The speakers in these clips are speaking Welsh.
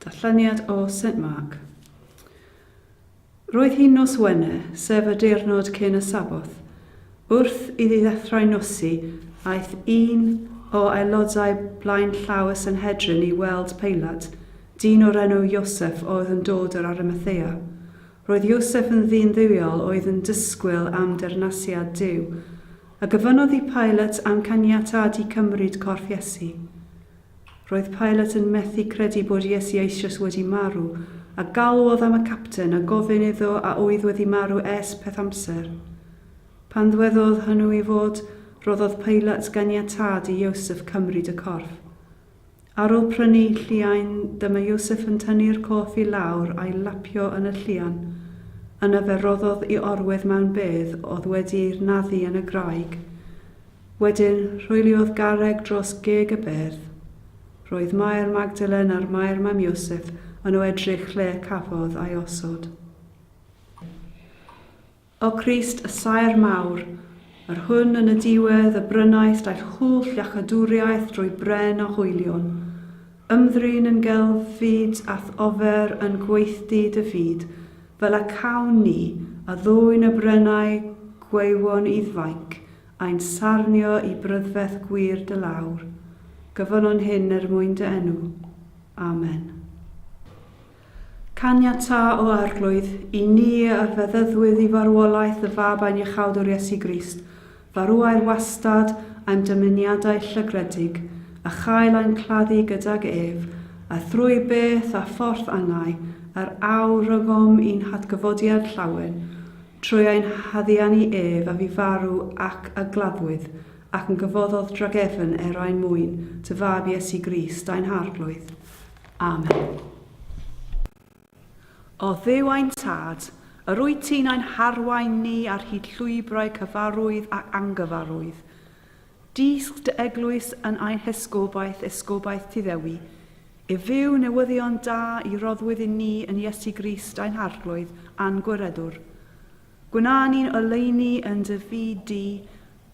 Darlleniad o St Mark. Roedd hi'n nos Wener, sef y diwrnod cyn y Saboth. Wrth iddi ddechrau nosi, aeth un o aelodau blaen llaw y Sanhedrin i weld Peilat, dyn o'r enw Iosef oedd yn dod o'r Arimathea. Roedd Iosef yn ddyn dduwiol oedd yn disgwyl am dernasiad Duw, a gyfynodd i Peilat am caniatad i cymryd corff Iesu. Roedd Peilat yn methu credu bod Iesu eisoes wedi marw, a galwodd am y capten a gofyn iddo a oedd wedi marw ers peth amser. Pan ddwedodd hwnnw i fod, roddodd Peilat ganiatad i Iosef cymryd y corff. Ar ôl prynu lluain, dyma Iosef yn tynnu'r corff i lawr a'i lapio yn y lluan. Yna fe roddodd i orwedd mewn bedd oedd wedi'i naddu yn y graig. Wedyn, rhwyliodd garreg dros geg y bedd. Roedd Mair Magdalen a'r Mair mam Iosef yn o edrych lle cafodd a'i osod. O Crist y saer mawr, yr hwn yn y diwedd y brynaeth daeth hwll iachadwriaeth drwy bren o hwylion. Ymddrin yn gelfyd ath ofer yn gweithdy dy fyd, fel y cawn ni a ddwyn y brynau gweiwon iddfainc, a'n sarnio i bryddfeth gwir dy lawr. Gyfynon hyn mwyn dy enw. Amen. Caniata o arglwydd i ni a feddyddwydd i farwolaeth y fab a'n iachawdwr Iesu Grist, farwau'r wastad a'n dymuniadau llygredig, a chael a'n claddu gydag ef, a thrwy beth a ffordd angau, ar awrygom i'n hatgyfodiad llawen, trwy ein haddiannu ef a fi farw ac a gladdwydd, ac yn gyfoddodd dragefn ein mwyn, dy fab Iesu Grist a'n harglwydd. Amen. O Dduw a'n tad, yr wyt ti'n a'n harwain ni ar hyd llwybrau cyfarwydd ac angyfarwydd. Disg dy eglwys yn ein esgobaeth Tyddewi, e fyw newyddion da i roddwydd i ni yn Iesu Grist a'n harglwydd a'n gwiredwr. Gwna ni'n oleuni yn dy fyd di,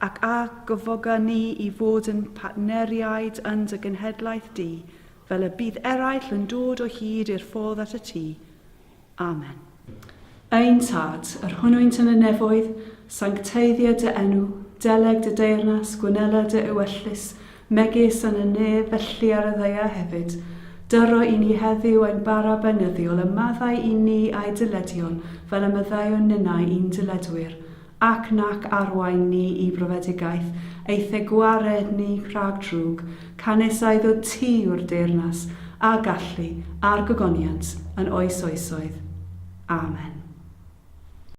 ac a gyfoga ni i fod yn partneriaid yn dy genhedlaeth di, fel y bydd eraill yn dod o hyd i'r ffordd at y ti. Amen. Ein tad, yr hwnnwynt yn y nefoedd, sancteiddio dy enw, deleg dy deyrnas, gwanela dy ewyllus, megis yn y nef felly ar y ddeia hefyd. Dyro i ni heddiw ein bara benyddiol, y maddau i ni a'i dyledion, fel y myddau o ninnau i'n dyledwyr, ac nac arwain ni i brofedigaeth, eithau gwared ni rhag drwg, canesau ddod ti o'r deyrnas, a gallu, a'r gogoniant, yn oes oesoedd. Amen.